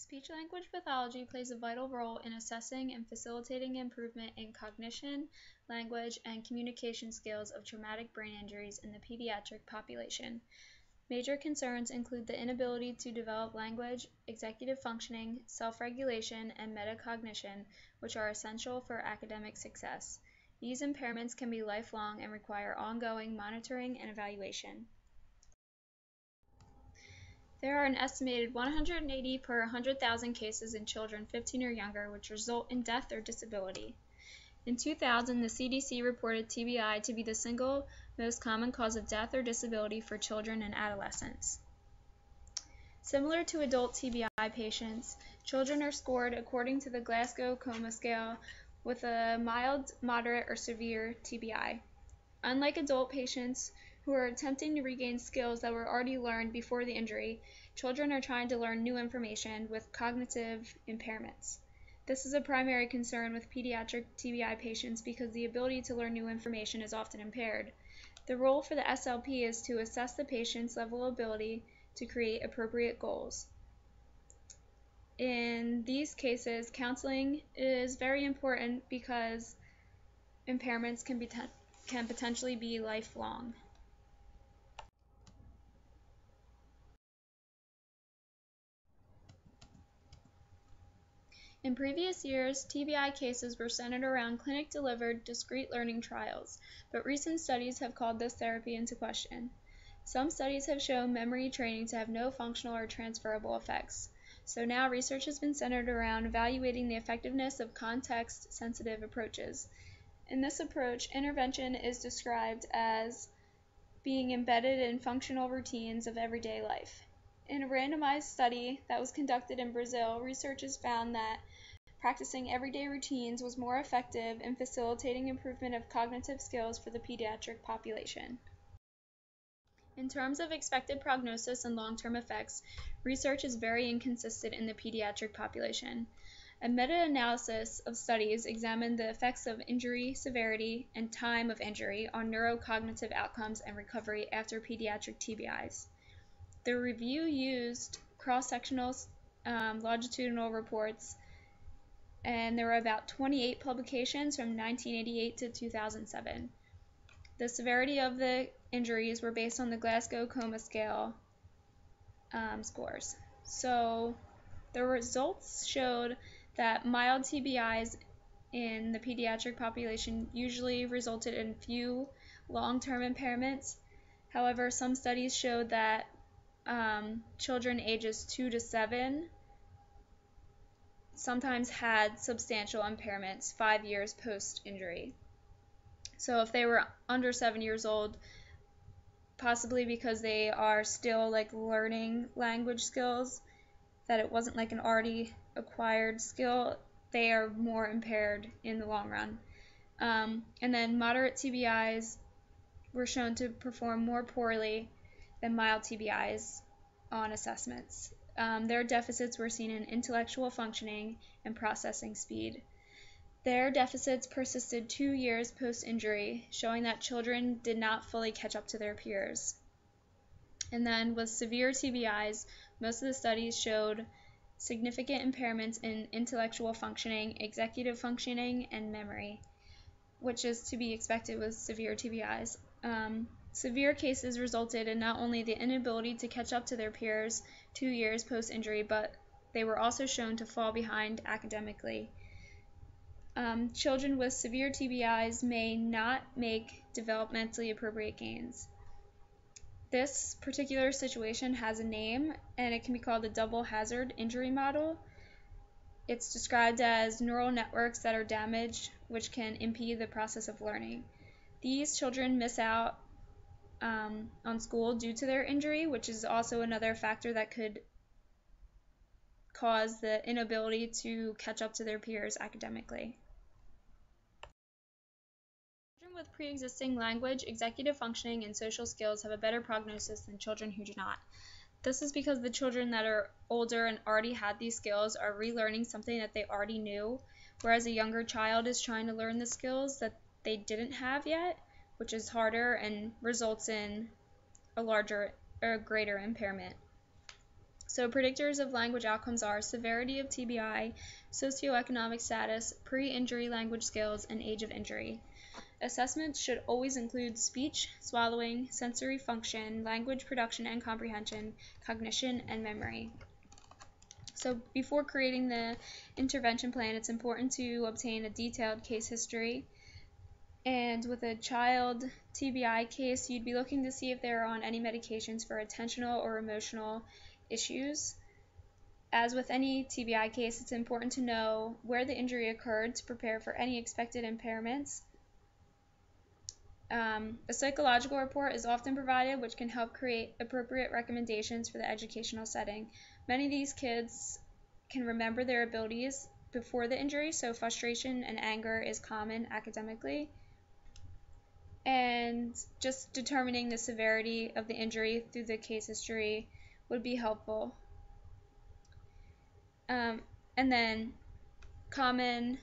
Speech-language pathology plays a vital role in assessing and facilitating improvement in cognition, language, and communication skills of traumatic brain injuries in the pediatric population. Major concerns include the inability to develop language, executive functioning, self-regulation, and metacognition, which are essential for academic success. These impairments can be lifelong and require ongoing monitoring and evaluation. There are an estimated 180 per 100,000 cases in children 15 or younger which result in death or disability. In 2000, the CDC reported TBI to be the single most common cause of death or disability for children and adolescents. Similar to adult TBI patients, children are scored according to the Glasgow Coma Scale with a mild, moderate, or severe TBI. Unlike adult patients who are attempting to regain skills that were already learned before the injury, children are trying to learn new information with cognitive impairments. This is a primary concern with pediatric TBI patients because the ability to learn new information is often impaired. The role for the SLP is to assess the patient's level of ability to create appropriate goals. In these cases, counseling is very important because impairments can potentially be lifelong. In previous years, TBI cases were centered around clinic-delivered, discrete learning trials, but recent studies have called this therapy into question. Some studies have shown memory training to have no functional or transferable effects, so now research has been centered around evaluating the effectiveness of context-sensitive approaches. In this approach, intervention is described as being embedded in functional routines of everyday life. In a randomized study that was conducted in Brazil, researchers found that practicing everyday routines was more effective in facilitating improvement of cognitive skills for the pediatric population. In terms of expected prognosis and long-term effects, research is very inconsistent in the pediatric population. A meta-analysis of studies examined the effects of injury severity and time of injury on neurocognitive outcomes and recovery after pediatric TBIs. The review used cross-sectional longitudinal reports, and there were about 28 publications from 1988 to 2007. The severity of the injuries were based on the Glasgow Coma Scale scores. So the results showed that mild TBIs in the pediatric population usually resulted in few long-term impairments. However, some studies showed that children ages 2 to 7 sometimes had substantial impairments 5 years post-injury. So if they were under 7 years old, possibly because they are still learning language skills, that it wasn't like an already acquired skill, they are more impaired in the long run. And then moderate TBIs were shown to perform more poorly than mild TBIs on assessments. Their deficits were seen in intellectual functioning and processing speed. Their deficits persisted 2 years post-injury, showing that children did not fully catch up to their peers. And then with severe TBIs, most of the studies showed significant impairments in intellectual functioning, executive functioning, and memory, which is to be expected with severe TBIs. Severe cases resulted in not only the inability to catch up to their peers 2 years post-injury, but they were also shown to fall behind academically. Children with severe TBIs may not make developmentally appropriate gains. This particular situation has a name, and it can be called the double hazard injury model. It's described as neural networks that are damaged, which can impede the process of learning. These children miss out on school due to their injury, which is also another factor that could cause the inability to catch up to their peers academically. Children with pre-existing language, executive functioning, and social skills have a better prognosis than children who do not. This is because the children that are older and already had these skills are relearning something that they already knew, whereas a younger child is trying to learn the skills that they didn't have yet, which is harder and results in a larger or greater impairment. So predictors of language outcomes are severity of TBI, socioeconomic status, pre-injury language skills, and age of injury. Assessments should always include speech, swallowing, sensory function, language production and comprehension, cognition, and memory. So before creating the intervention plan, it's important to obtain a detailed case history. And with a child TBI case, you'd be looking to see if they're on any medications for attentional or emotional issues. As with any TBI case, it's important to know where the injury occurred to prepare for any expected impairments. A psychological report is often provided, which can help create appropriate recommendations for the educational setting. Many of these kids can remember their abilities before the injury, so frustration and anger is common academically. And just determining the severity of the injury through the case history would be helpful. And then common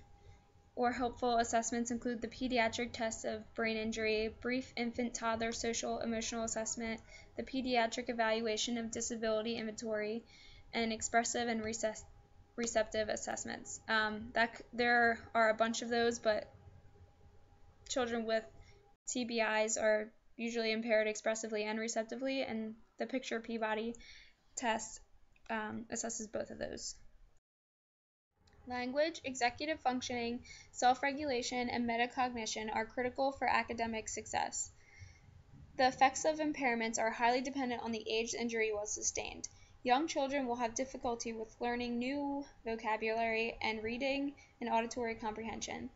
or helpful assessments include the pediatric test of brain injury, brief infant-toddler social-emotional assessment, the pediatric evaluation of disability inventory, and expressive and receptive assessments. There are a bunch of those, but children with TBIs are usually impaired expressively and receptively, and the picture Peabody test assesses both of those. Language, executive functioning, self-regulation, and metacognition are critical for academic success. The effects of impairments are highly dependent on the age the injury was sustained. Young children will have difficulty with learning new vocabulary and reading and auditory comprehension.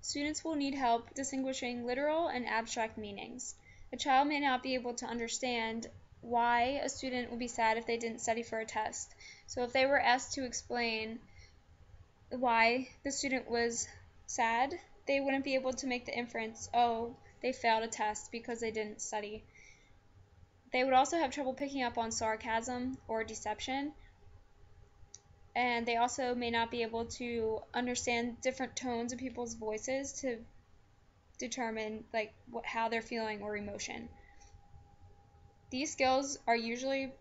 Students will need help distinguishing literal and abstract meanings. A child may not be able to understand why a student would be sad if they didn't study for a test. So if they were asked to explain why the student was sad, they wouldn't be able to make the inference, oh, they failed a test because they didn't study. They would also have trouble picking up on sarcasm or deception, and they also may not be able to understand different tones of people's voices to determine how they're feeling or emotion. These skills are usually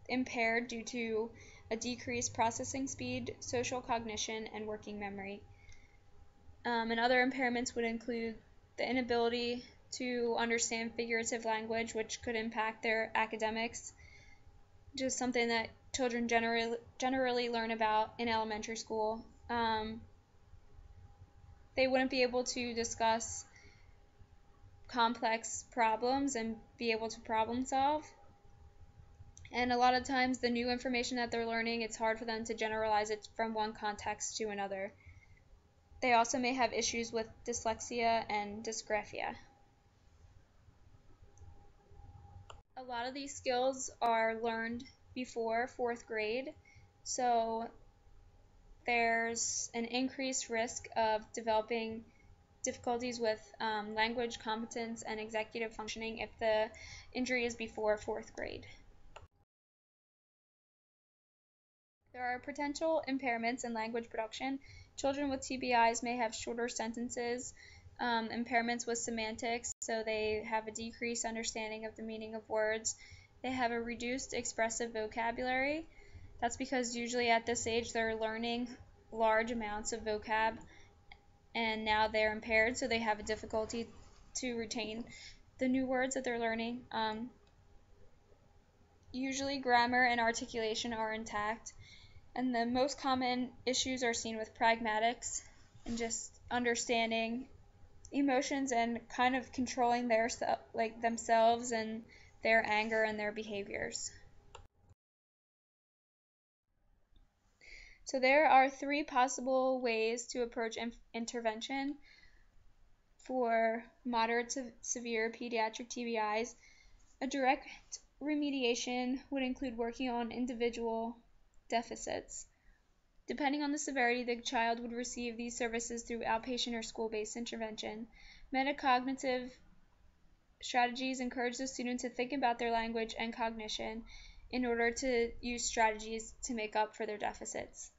impaired due to a decreased processing speed, social cognition, and working memory. And other impairments would include the inability to understand figurative language, which could impact their academics, just something that children generally learn about in elementary school. They wouldn't be able to discuss complex problems and be able to problem solve. And a lot of times the new information that they're learning, it's hard for them to generalize it from one context to another. They also may have issues with dyslexia and dysgraphia. A lot of these skills are learned before 4th grade, so there's an increased risk of developing difficulties with language competence and executive functioning if the injury is before 4th grade. There are potential impairments in language production. Children with TBIs may have shorter sentences, impairments with semantics, so they have a decreased understanding of the meaning of words. They have a reduced expressive vocabulary. That's because usually at this age they're learning large amounts of vocab, and now they're impaired, so they have a difficulty to retain the new words that they're learning. Usually grammar and articulation are intact. And the most common issues are seen with pragmatics and just understanding emotions and kind of controlling themselves and their anger and their behaviors. So there are 3 possible ways to approach intervention for moderate to severe pediatric TBIs. A direct remediation would include working on individual deficits. Depending on the severity, the child would receive these services through outpatient or school-based intervention. Metacognitive strategies encourage the student to think about their language and cognition in order to use strategies to make up for their deficits.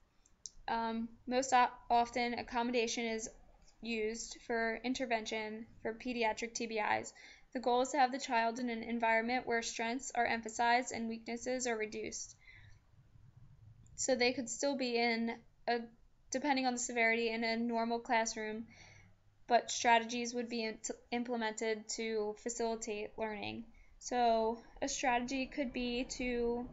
Most often, accommodation is used for intervention for pediatric TBIs. The goal is to have the child in an environment where strengths are emphasized and weaknesses are reduced. So they could still be depending on the severity, in a normal classroom, but strategies would be implemented to facilitate learning. So a strategy could be to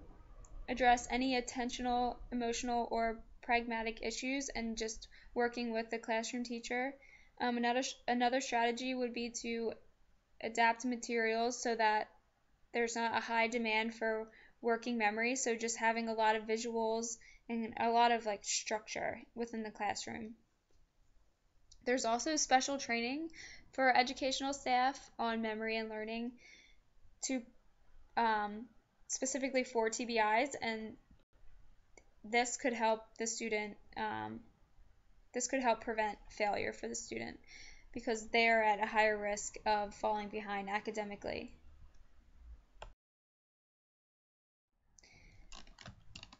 address any attentional, emotional, or pragmatic issues and just working with the classroom teacher. Another strategy would be to adapt materials so that there's not a high demand for working memory, so just having a lot of visuals and a lot of like structure within the classroom. There's also special training for educational staff on memory and learning to specifically for TBIs, and this could help the student. This could help prevent failure for the student because they are at a higher risk of falling behind academically.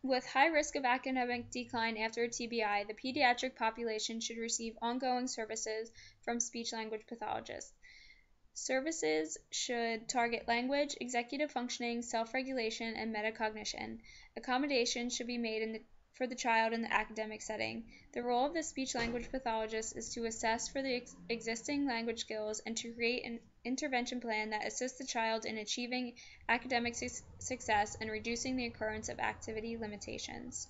With high risk of academic decline after a TBI, the pediatric population should receive ongoing services from speech-language pathologists. Services should target language, executive functioning, self-regulation, and metacognition. Accommodations should be made for the child in the academic setting. The role of the speech-language pathologist is to assess for the existing language skills and to create an intervention plan that assists the child in achieving academic success and reducing the occurrence of activity limitations.